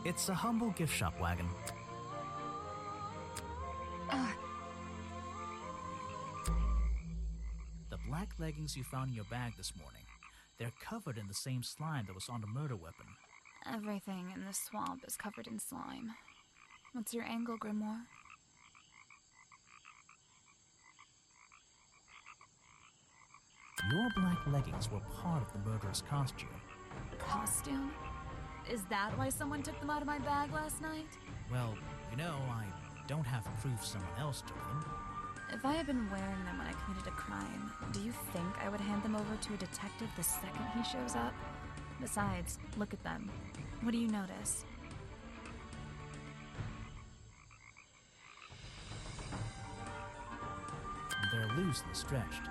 It's a humble gift shop wagon. The black leggings you found in your bag this morning, they're covered in the same slime that was on the murder weapon. Everything in this swamp is covered in slime. What's your angle, Grimoire? Your black leggings were part of the murderer's costume. Costume? Is that why someone took them out of my bag last night? Well, I don't have proof someone else took them. If I had been wearing them when I committed a crime, do you think I would hand them over to a detective the second he shows up? Besides, look at them. What do you notice? They're loose and stretched.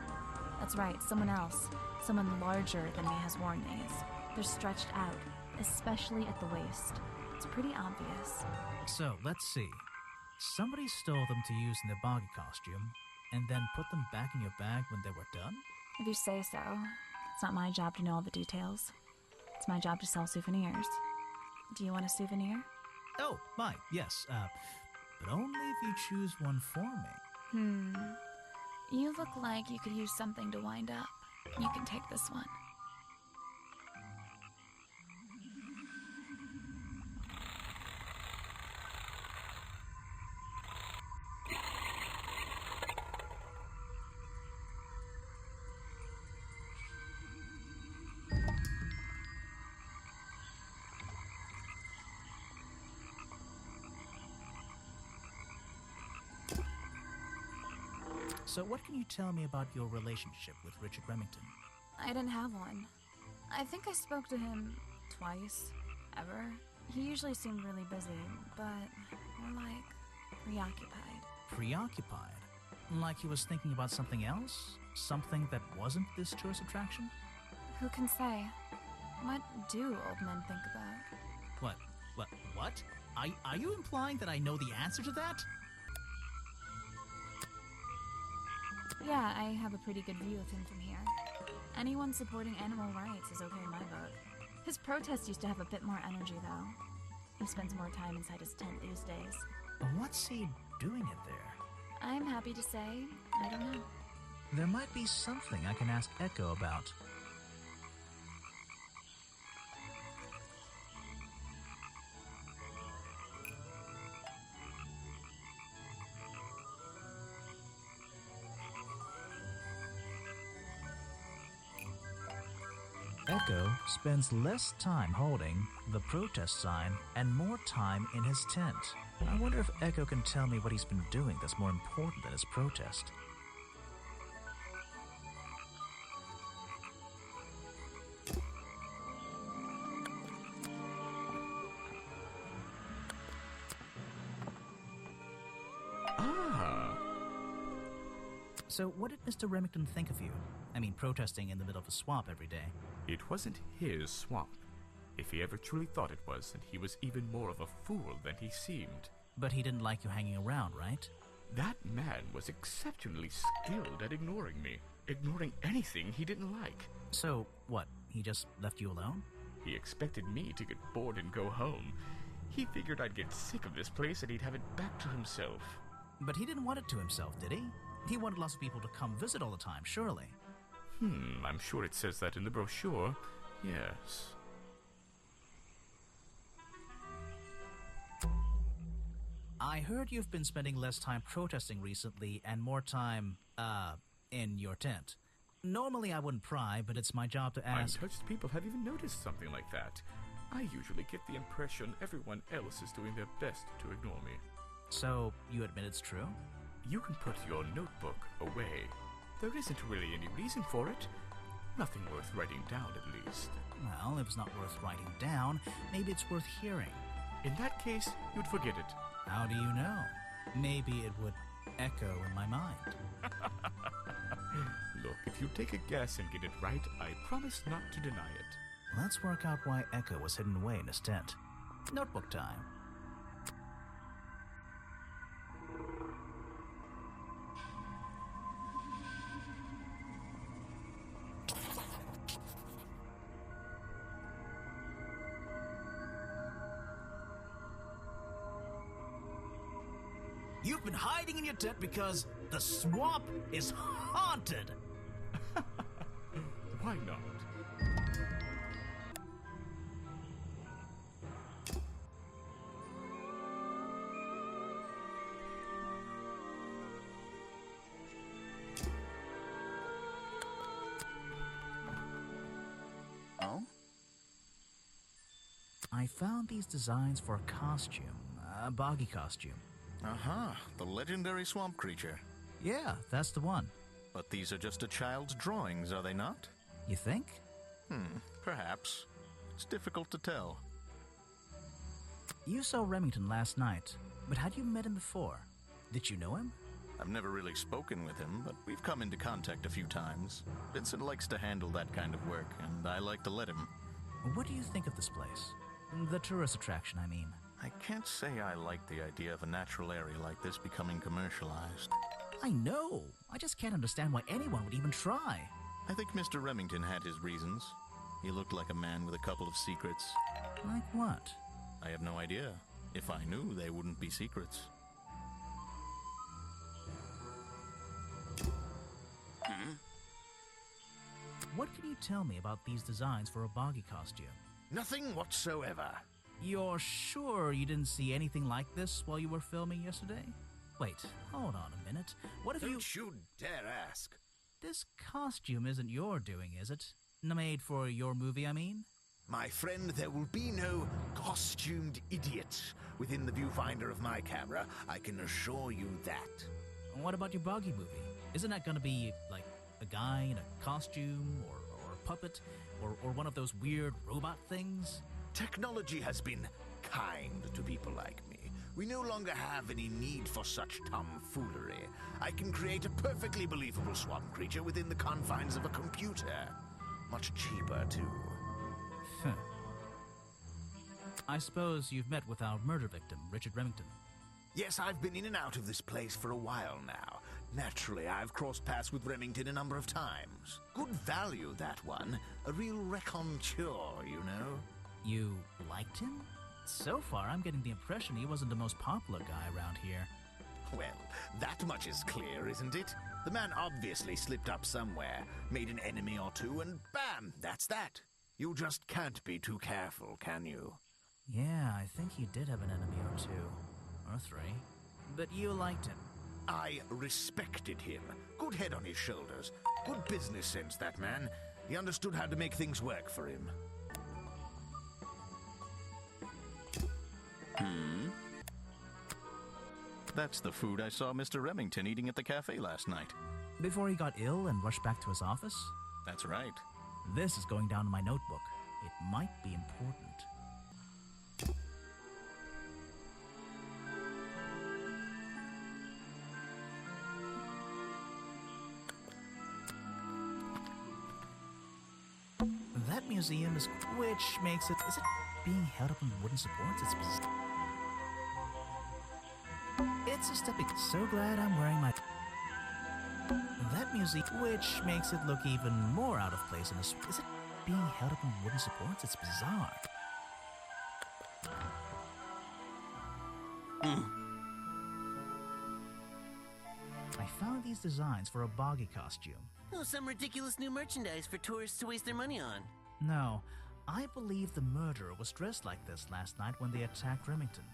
That's right, someone else. Someone larger than me has worn these. They're stretched out, especially at the waist. It's pretty obvious. So, let's see. Somebody stole them to use in their boggy costume, and then put them back in your bag when they were done? If you say so. It's not my job to know all the details. It's my job to sell souvenirs. Do you want a souvenir? Oh, yes, but only if you choose one for me. You look like you could use something to wind up. You can take this one. So what can you tell me about your relationship with Richard Remington? I didn't have one. I think I spoke to him twice, ever. He usually seemed really busy, but more like preoccupied. Preoccupied? Like he was thinking about something else? Something that wasn't this tourist attraction? Who can say? What do old men think about? What? Are you implying that I know the answer to that? Yeah, I have a pretty good view of him from here. Anyone supporting animal rights is okay in my book. His protest used to have a bit more energy, though. He spends more time inside his tent these days. What's he doing it there? I'm happy to say, I don't know. There might be something I can ask Echo about. Echo spends less time holding the protest sign and more time in his tent. I wonder if Echo can tell me what he's been doing that's more important than his protest. So what did Mr. Remington think of you? I mean, protesting in the middle of a swamp every day. It wasn't his swamp. If he ever truly thought it was, then he was even more of a fool than he seemed. But he didn't like you hanging around, right? That man was exceptionally skilled at ignoring me. Ignoring anything he didn't like. So, what, he just left you alone? He expected me to get bored and go home. He figured I'd get sick of this place and he'd have it back to himself. But he didn't want it to himself, did he? He wanted lots of people to come visit all the time, surely. I'm sure it says that in the brochure. Yes. I heard you've been spending less time protesting recently and more time, in your tent. Normally I wouldn't pry, but it's my job to ask. Untouched people have even noticed something like that. I usually get the impression everyone else is doing their best to ignore me. So, you admit it's true? You can put your notebook away. There isn't really any reason for it. Nothing worth writing down, at least. Well, if it's not worth writing down, maybe it's worth hearing. In that case, you'd forget it. How do you know? Maybe it would echo in my mind. Look, if you take a guess and get it right, I promise not to deny it. Let's work out why Echo was hidden away in his tent. Notebook time. You've been hiding in your tent because the swamp is haunted! Why not? Oh? I found these designs for a costume, a boggy costume. Uh-huh, the legendary swamp creature. Yeah, that's the one. But these are just a child's drawings, are they not? You think? Perhaps. It's difficult to tell. You saw Remington last night, but had you met him before? Did you know him? I've never really spoken with him, but we've come into contact a few times. Vincent likes to handle that kind of work, and I like to let him. What do you think of this place? The tourist attraction, I mean. I can't say I like the idea of a natural area like this becoming commercialized. I know. I just can't understand why anyone would even try. I think Mr. Remington had his reasons. He looked like a man with a couple of secrets. Like what? I have no idea. If I knew, they wouldn't be secrets. What can you tell me about these designs for a boggy costume? Nothing whatsoever. You're sure you didn't see anything like this while you were filming yesterday? Wait, hold on a minute. What if Don't you dare ask. This costume isn't your doing, is it? Made for your movie, I mean? My friend, there will be no costumed idiot within the viewfinder of my camera. I can assure you that. What about your boggy movie? Isn't that gonna be, like, a guy in a costume, or a puppet, or one of those weird robot things? Technology has been kind to people like me. We no longer have any need for such tomfoolery. I can create a perfectly believable swamp creature within the confines of a computer. Much cheaper, too. I suppose you've met with our murder victim, Richard Remington. Yes, I've been in and out of this place for a while now. Naturally, I've crossed paths with Remington a number of times. Good value, that one. A real raconteur, you know. You liked him? So far, I'm getting the impression he wasn't the most popular guy around here. Well, that much is clear, isn't it? The man obviously slipped up somewhere, made an enemy or two, and bam, that's that. You just can't be too careful, can you? Yeah, I think he did have an enemy or two. Or three. But you liked him. I respected him. Good head on his shoulders. Good business sense, that man. He understood how to make things work for him. That's the food I saw Mr. Remington eating at the cafe last night. Before he got ill and rushed back to his office? That's right. This is going down in my notebook. It might be important. That museum is... which makes it... Is it being held up on wooden supports? It's a stepping... So glad I'm wearing my... That museum... Which makes it look even more out of place in a... Is it being held up on wooden supports? It's bizarre. I found these designs for a boggy costume. Oh, some ridiculous new merchandise for tourists to waste their money on. No, I believe the murderer was dressed like this last night when they attacked Remington.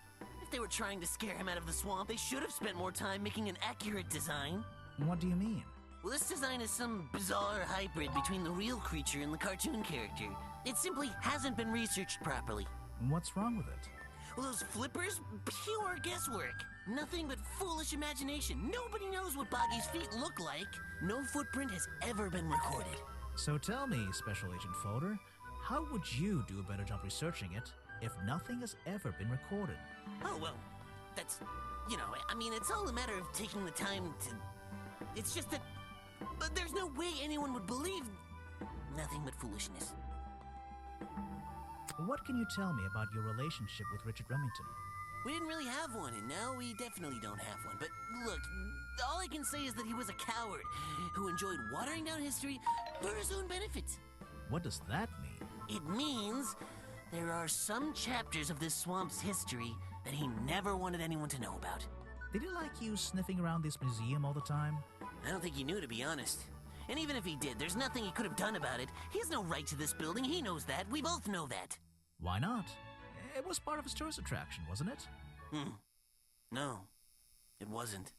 If they were trying to scare him out of the swamp, they should have spent more time making an accurate design. What do you mean? Well, this design is some bizarre hybrid between the real creature and the cartoon character. It simply hasn't been researched properly. What's wrong with it? Well, those flippers? Pure guesswork. Nothing but foolish imagination. Nobody knows what Boggy's feet look like. No footprint has ever been recorded. So tell me, Special Agent Folder, how would you do a better job researching it if nothing has ever been recorded? Oh, well, that's... You know, I mean, it's all a matter of taking the time to... It's just that... But there's no way anyone would believe... Nothing but foolishness. What can you tell me about your relationship with Richard Remington? We didn't really have one, and now we definitely don't have one. But look, all I can say is that he was a coward who enjoyed watering down history for his own benefit. What does that mean? It means there are some chapters of this swamp's history that he never wanted anyone to know about. Did he like you sniffing around this museum all the time? I don't think he knew, to be honest. And even if he did, there's nothing he could have done about it. He has no right to this building. He knows that. We both know that. Why not? It was part of his tourist attraction, wasn't it? No, it wasn't.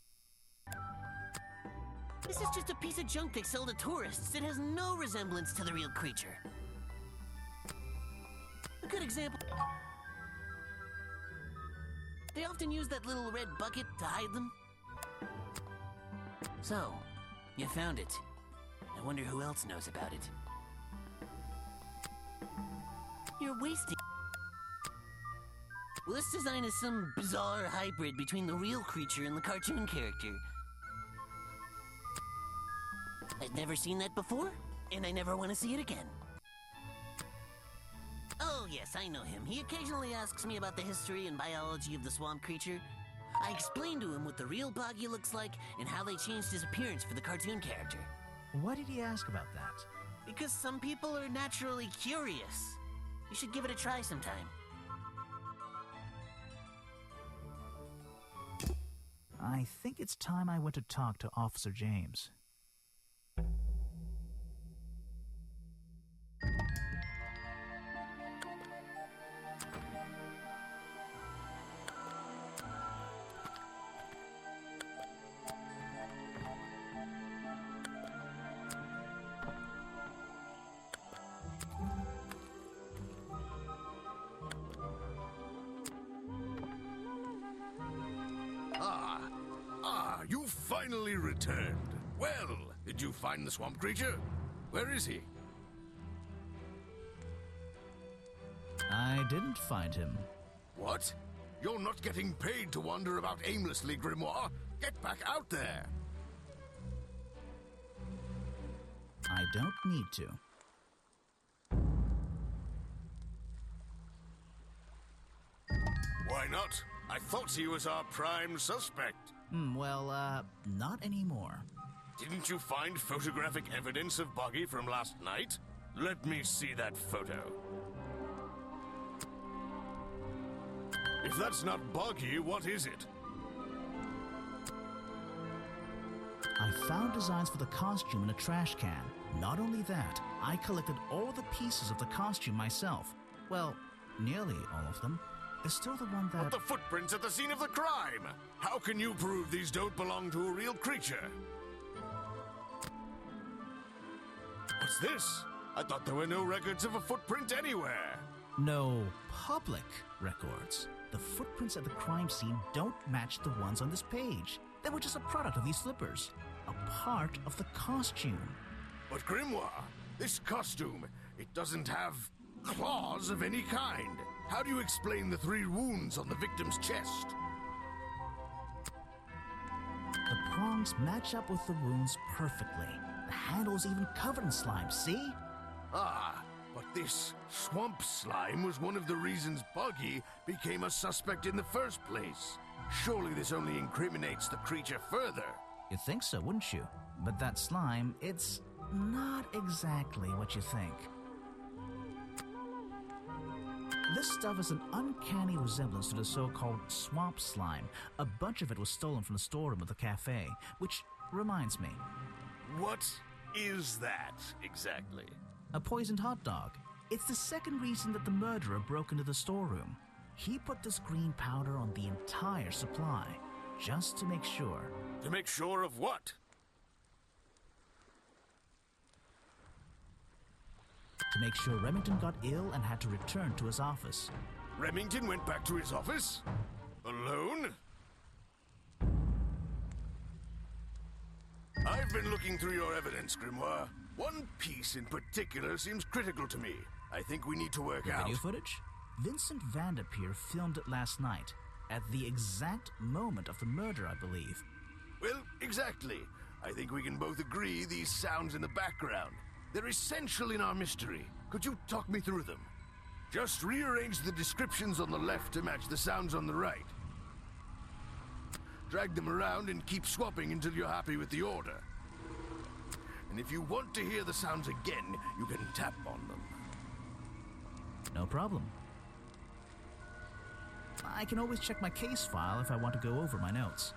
This is just a piece of junk they sell to tourists. It has no resemblance to the real creature. A good example. They often use that little red bucket to hide them. So, you found it. I wonder who else knows about it. You're wasting... Well, this design is some bizarre hybrid between the real creature and the cartoon character. I've never seen that before, and I never want to see it again. Oh, yes, I know him. He occasionally asks me about the history and biology of the swamp creature. I explained to him what the real Boggy looks like and how they changed his appearance for the cartoon character. Why did he ask about that? Because some people are naturally curious. You should give it a try sometime. I think it's time I went to talk to Officer James. You finally returned. Well, did you find the swamp creature? Where is he? I didn't find him. What? You're not getting paid to wander about aimlessly, Grimoire. Get back out there. I don't need to. Why not? I thought he was our prime suspect. Not anymore. Didn't you find photographic evidence of Boggy from last night? Let me see that photo. If that's not Boggy, what is it? I found designs for the costume in a trash can. Not only that, I collected all the pieces of the costume myself. Well, nearly all of them. There's still the one that... But the footprints at the scene of the crime! How can you prove these don't belong to a real creature? What's this? I thought there were no records of a footprint anywhere. No public records. The footprints at the crime scene don't match the ones on this page. They were just a product of these slippers. A part of the costume. But Grimoire, this costume, it doesn't have claws of any kind. How do you explain the 3 wounds on the victim's chest? The prongs match up with the wounds perfectly. The handle's even covered in slime, see? Ah, but this swamp slime was one of the reasons Boggy became a suspect in the first place. Surely this only incriminates the creature further. You'd think so, wouldn't you? But that slime, it's not exactly what you think. This stuff is an uncanny resemblance to the so-called swamp slime. A bunch of it was stolen from the storeroom of the cafe, which reminds me. What is that, exactly? A poisoned hot dog. It's the second reason that the murderer broke into the storeroom. He put this green powder on the entire supply, just to make sure. To make sure of what? To make sure Remington got ill and had to return to his office. Remington went back to his office? Alone? I've been looking through your evidence, Grimoire. One piece in particular seems critical to me. I think we need to work out. Video footage? Vincent Vanderpeer filmed it last night, at the exact moment of the murder, I believe. Well, exactly. I think we can both agree these sounds in the background. They're essential in our mystery. Could you talk me through them? Just rearrange the descriptions on the left to match the sounds on the right. Drag them around and keep swapping until you're happy with the order. And if you want to hear the sounds again, you can tap on them. No problem. I can always check my case file if I want to go over my notes.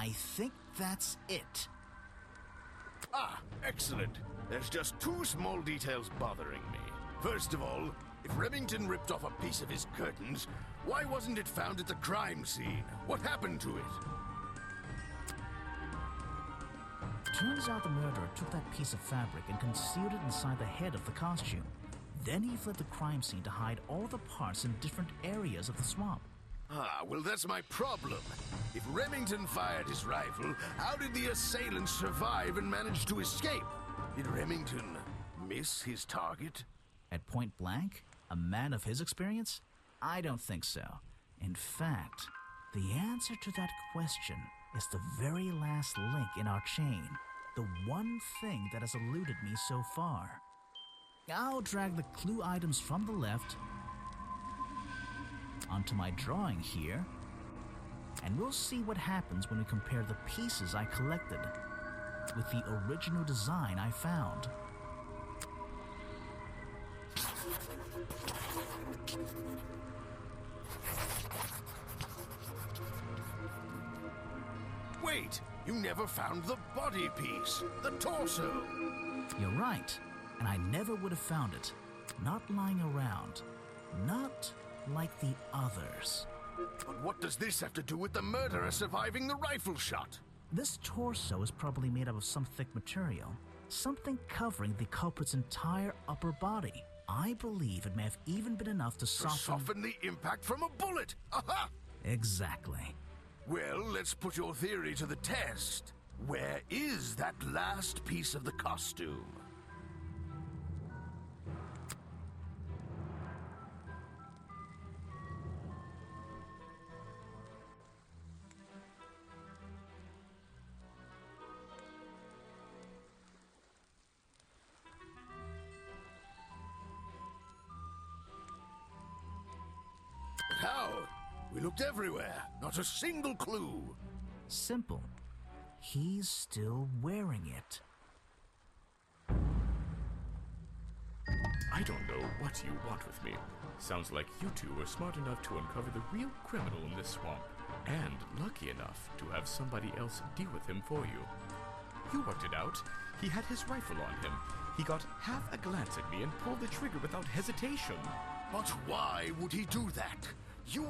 I think that's it. Ah, excellent. There's just two small details bothering me. First of all, if Remington ripped off a piece of his curtains, why wasn't it found at the crime scene? What happened to it? Turns out the murderer took that piece of fabric and concealed it inside the head of the costume. Then he fled the crime scene to hide all the parts in different areas of the swamp. Ah, well, that's my problem. If Remington fired his rifle, how did the assailant survive and manage to escape? Did Remington miss his target? At point blank? A man of his experience? I don't think so. In fact, the answer to that question is the very last link in our chain. The one thing that has eluded me so far. I'll drag the clue items from the left onto my drawing here, and we'll see what happens when we compare the pieces I collected with the original design I found. Wait, you never found the body piece, the torso. You're right, and I never would have found it. Not lying around. Not like the others. But what does this have to do with the murderer surviving the rifle shot? This torso is probably made up of some thick material, something covering the culprit's entire upper body. I believe it may have even been enough to Soften the impact from a bullet! Aha! Exactly. Well, let's put your theory to the test. Where is that last piece of the costume? How? We looked everywhere. Not a single clue. Simple. He's still wearing it. I don't know what you want with me. Sounds like you two were smart enough to uncover the real criminal in this swamp, and lucky enough to have somebody else deal with him for you. You worked it out. He had his rifle on him. He got half a glance at me and pulled the trigger without hesitation. But why would he do that? You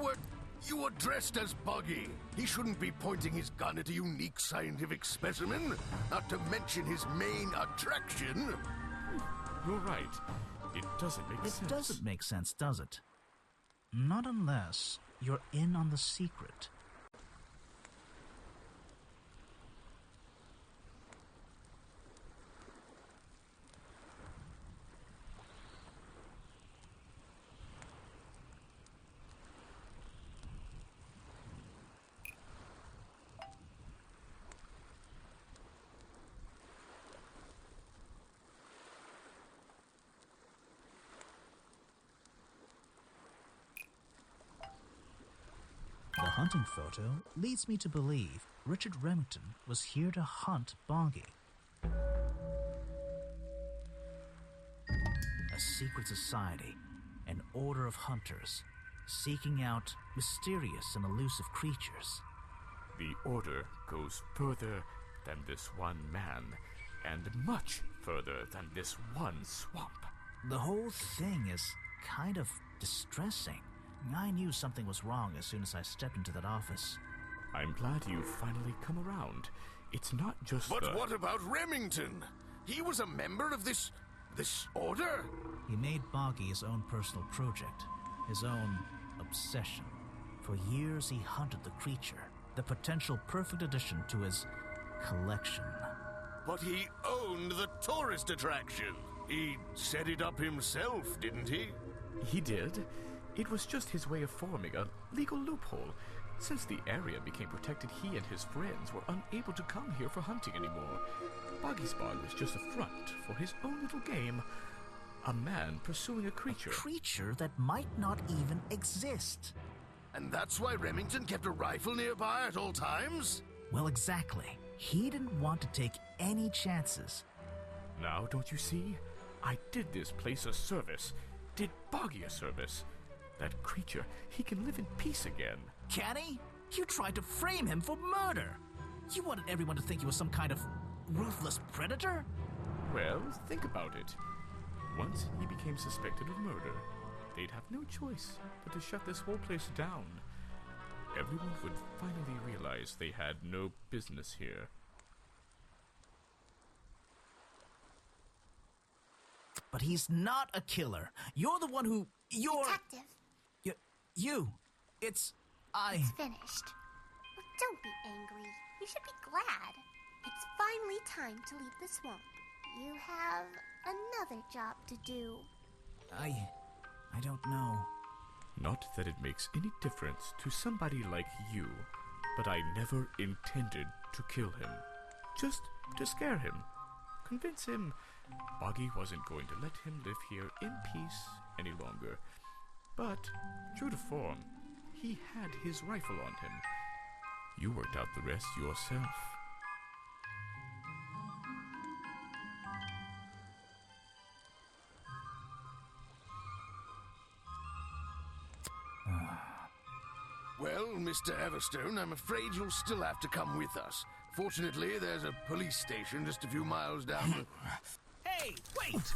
were dressed as Buggy. He shouldn't be pointing his gun at a unique scientific specimen, not to mention his main attraction. You're right. It doesn't make sense. It doesn't make sense, does it? Not unless you're in on the secret. The hunting photo leads me to believe Richard Remington was here to hunt Boggy. A secret society, an order of hunters, seeking out mysterious and elusive creatures. The order goes further than this one man, and much further than this one swamp. The whole thing is kind of distressing. I knew something was wrong as soon as I stepped into that office. I'm glad you've finally come around. It's not just But what about Remington? He was a member of this order? He made Boggy his own personal project, his own obsession. For years he hunted the creature, the potential perfect addition to his collection. But he owned the tourist attraction. He set it up himself, didn't he? He did. It was just his way of forming a legal loophole. Since the area became protected, he and his friends were unable to come here for hunting anymore. Boggy's Bog was just a front for his own little game. A man pursuing a creature. A creature that might not even exist. And that's why Remington kept a rifle nearby at all times? Well, exactly. He didn't want to take any chances. Now, don't you see? I did this place a service. Did Boggy a service. That creature, he can live in peace again. Can he? You tried to frame him for murder. You wanted everyone to think you were some kind of ruthless predator? Well, think about it. Once he became suspected of murder, they'd have no choice but to shut this whole place down. Everyone would finally realize they had no business here. But he's not a killer. You're the one who... Detective, You. It's it's finished. Well, don't be angry. You should be glad. It's finally time to leave the swamp. You have another job to do. I don't know. Not that it makes any difference to somebody like you, but I never intended to kill him. Just to scare him. Convince him Boggy wasn't going to let him live here in peace any longer. But, true to form, he had his rifle on him. You worked out the rest yourself. Well, Mr. Everstone, I'm afraid you'll still have to come with us. Fortunately, there's a police station just a few miles down. Hey, wait!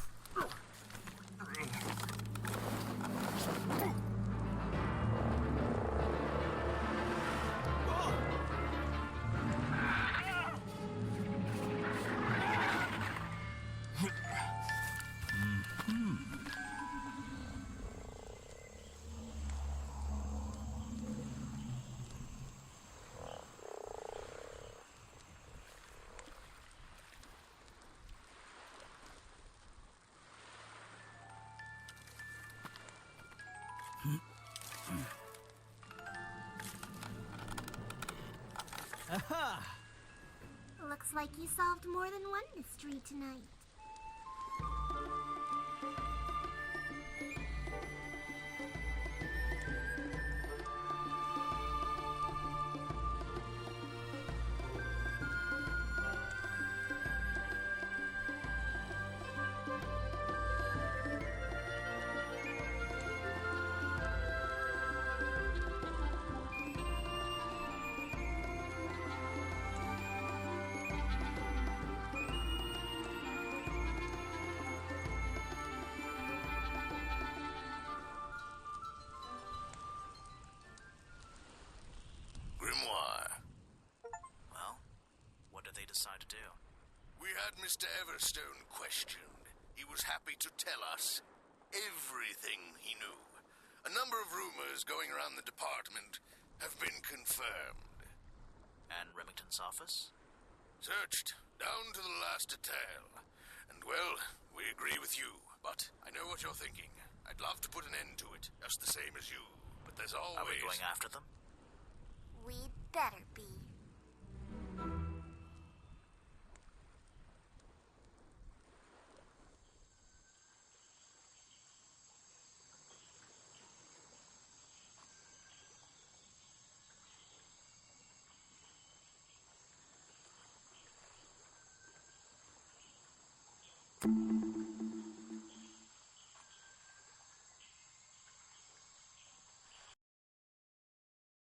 Aha! Looks like you solved more than one mystery tonight. Grimoire. Well, what did they decide to do? We had Mr. Everstone questioned. He was happy to tell us everything he knew. A number of rumors going around the department have been confirmed. And Remington's office? Searched down to the last detail. And well, we agree with you. But I know what you're thinking. I'd love to put an end to it, just the same as you. But there's always... Are we going after them? We'd better be.